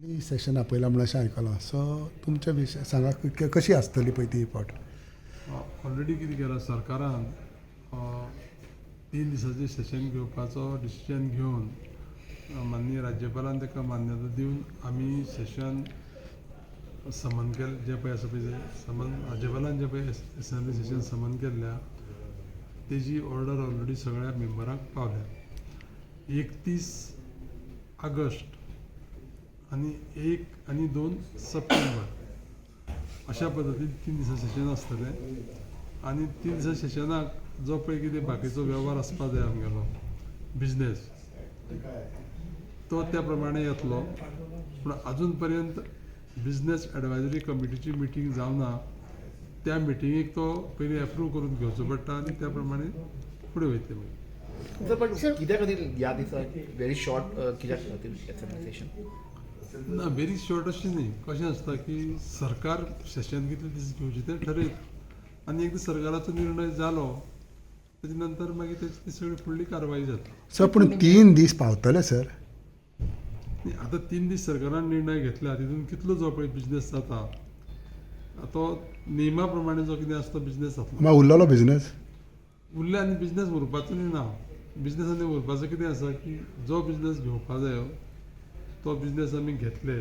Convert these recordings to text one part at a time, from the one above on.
ही session आपयला म्हणून अशें आयकलां. सो तुमच्या विशय सांगा कशी आसतली पळय ती फावट. ऑलरेडी कितें केलां सरकारान 3 दिसांचें सेशन घेवपाचो डिसिजन घेवन माननीय राज्यपालान ताका मान्यता दिवन आमी सेशन समन केलें जें पळय आसा पळय समन राज्यपालान जें पळय असेंब्ली सेशन समन केल्ल्या तेजी ऑर्डर ऑलरेडी सगळ्या मेंबरांक पावल्या. 31 ऑगस्ट आनी 1 आनी 2 सप्टेंबर अशा पद्दतीन 3 दिसां सेशन आसतलें. आनी 3 दिसां सेशनाक जो पळय कितें बाकीचो वेव्हार आसपा जाय आमगेलो बिजनेस तो त्या प्रमाणे येतलो. पूण अजून पर्यंत बिजनेस एडवायजरी कमिटीची मिटींग जावना. त्या मिटिंगेक तो पयलीं एप्रूव करून घेवचो पडटा आनी त्या प्रमाणे फुडें वयतले मागीर. पण कित्या खातीर ह्या दिसाक व्हेरी शॉर्ट कित्याक खातीर सेशन ना व्हेरी शॉर्ट अशें न्ही. कशें आसता की सरकार सेशन कितले दीस घेवचें तें ठरयता आनी एकदां सरकाराचो निर्णय जालो तेजे नंतर मागीर तेची ती सगळी फुडली कारवाई जाता. सर पूण 3 दीस पावतले सर. आतां 3 दीस सरकारान निर्णय घेतला तितून कितलो जो पळय बिजनेस जाता तो नेमा प्रमाणे जो कितें आसता बिजनेस जातलो. मागीर उरलेलो बिझनेस उरले आनी बिजनेस उरपाचो न्ही ना. बिजनेस आनी उरपाचो कितें आसा की जो बिजनेस घेवपा जायो तो बिजनेस आमी घेतले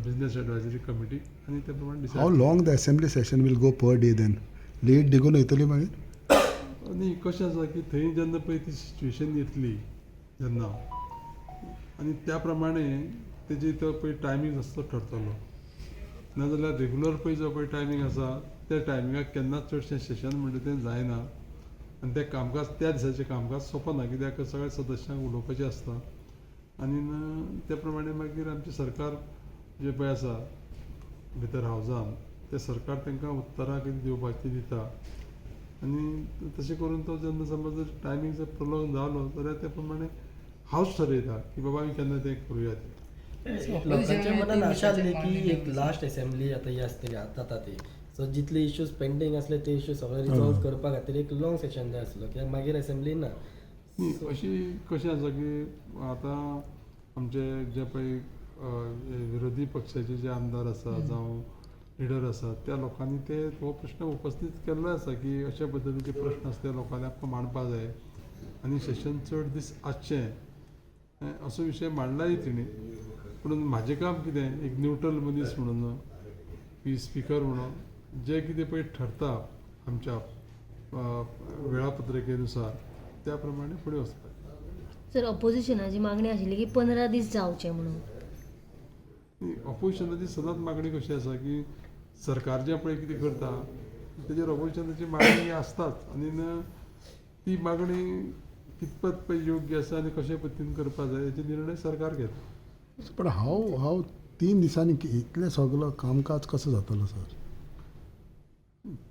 बिजनेस एडवायजरी कमिटी आनी त्या प्रमाणे have decided. Long the assembly session will go per day then. लेट डिगून वयतली मागीर. आनी कशें आसा की थंय जेन्ना पळय ती सिच्युएशन येतली जेन्ना आनी त्या प्रमाणे तेजी तो पळय टायमींग आसता तो ठरतलो. नाजाल्यार रेगुलर पळय जो पळय टायमींग आसा त्या टायमिंगाक केन्नाच चडशें सेशन म्हणटा तें जायना आनी तें कामकाज त्या दिसाचें कामकाज सोंपना कित्याक सगळ्या सदस्यांक उलोवपाचें आसता. आनी त्या प्रमाणे मागीर आमचें सरकार जें पळय आसा भितर हावजान तें सरकार तांकां उत्तरां कितें दिवपाचीं दिता आनी तशें करून तो जेन्ना समज जर टायमींग जर प्रोलॉंग जालो जाल्यार त्या प्रमाणे हावस ठरयता की बाबा आमी केन्ना तें करुया तें. लोकांच्या मनात आशा आसली की एक लास्ट असेंब्ली आता ही आसतली जाता ती. सो जितले इश्यूज पेंडिंग असले ते इश्यू सगळे रिजॉल्व करपा खातीर एक लॉंग सेशन जाय आसलो कित्याक मागीर असेंब्ली ना. अशी कशें आसा की आतां आमचे जे पळय विरोधी पक्षाचे जे आमदार आसा जावं लिडर आसा त्या लोकांनी ते हो प्रश्न उपस्थित केल्लो आसा की अशा पद्दतीचे प्रश्न आसा ते लोकांनी आमकां मांडपा जाय आनी सेशन चड दीस आसचें असो विशय मांडलाय तेणी. पूण म्हाजें काम कितें एक न्यूट्रल मनीस म्हणून की स्पिकर म्हणून जें कितें पळय ठरता आमच्या वेळापत्रकेनुसार त्या प्रमाणे फुडें वचपाचें. सर ऑपोजिशनाची मागणी आशिल्ली की 15 दीस जावचे म्हणून. ऑपोजिशनाची सदांच मागणी कशी आसा की सरकार जें पळय कितें करता तेजेर ऑपोजिशनाची मागणी आसताच आनी ती मागणी कितपत पळय योग्य आसा आनी कशे पद्दतीन करपा जाय हेचे निर्णय सरकार घेता. पण हाव 3 दिसांनी इतलें सगळो कामकाज कसो जातलो सर.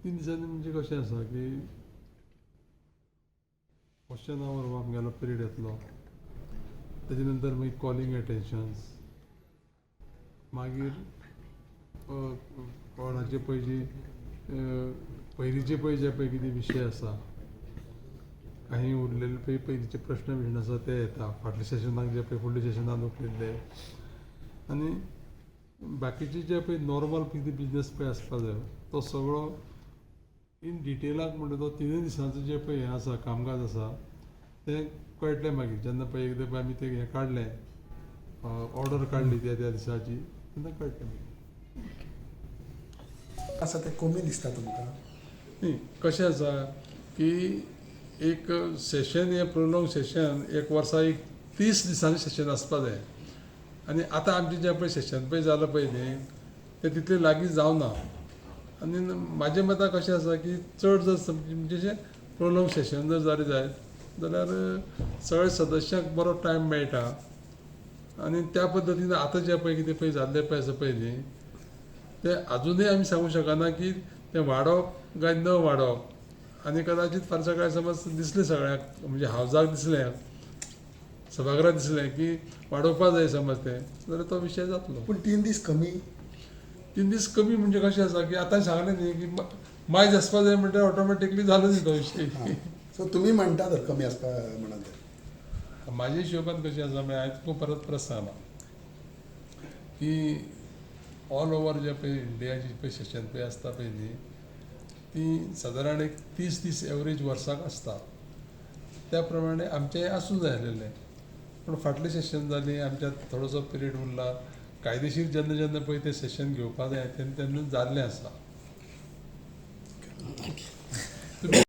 3 दिसांनी म्हणजे कशें आसा की क्वेश्चन आवर आमगेलो पिरियड येतलो तेजे नंतर मागीर कॉलिंग एटेन्शन्स मागीर कोणाचे पळय जी पयलींचे पळय जे पळय कितें विशय आसा काही उरलेले पळय पयलींचे प्रश्न विशण आसा ते येता फाटल्या सेशनाक जे पळय फुडल्या सेशनान उरलेले आनी बाकीचे जे पळय नॉर्मल कितें बिजनेस पळय आसपा जाय तो सगळो इन डिटेलाक म्हणटा तो 3 दिसांचो जे पळय हें आसा कामकाज आसा तें कळटलें मागीर जेन्ना पळय एकदां पळय आमी तें हें काडलें ऑर्डर काडली त्या दिसाची तेन्ना कळटलें मागीर. आसा तें कमी दिसता तुमकां. न्ही कशें आसा की एक सेशन हें प्रोलॉंग सेशन एक वर्सा एक 30 दिसांनी सेशन आसपा जाय आनी आतां आमचें जें पळय सेशन पळय जालां पळय न्ही तें तितलें लागीं जावना. आनी म्हाजें मतां कशें आसा की चड जर म्हणजे अशें प्रोलॉंग सेशन जर जालें जायत जाल्यार सगळ्या सदस्यांक बरो टायम मेळटा आनी त्या पद्दतीन आतां जें पळय कितें पळय जाल्लें पळय आसा पळय न्ही तें आजुनूय आमी सांगूंक शकना की तें वाडप काय न वाडप आनी कदाचीत फारसा काळ समज दिसलें सगळ्यांक म्हणजे हावजाक दिसलें सभागृहाक दिसलें की वाडोवपा जाय समज तें जाल्यार तो विशय जातलो. पूण 3 दीस कमी. 3 दीस कमी म्हणजे कशें आसा की आतां सांगलें न्ही की मायज आसपा जाय म्हणटा ऑटोमॅटिकली जालो न्ही तो विशय. सो तुमी म्हणटा कमी आसपा म्हणून. म्हाज्या हिशोबान कशें आसा हांवें तुका परत सांगलां की ऑल ओवर जे पळय इंडियाची पळय सेशन पळय आसता पळय न्ही ती सादारण एक 30 दीस एवरेज वर्साक आसता. त्या प्रमाणे आमचें आसूं जाय आसलेलें पूण फाटलें सेशन जाली आमच्यात थोडोसो पिरियड उरला. कायदेशीर जेन्ना जेन्ना पळय तें सेशन घेवपा जाय तेन्ना तेन्ना जाल्लें आसा.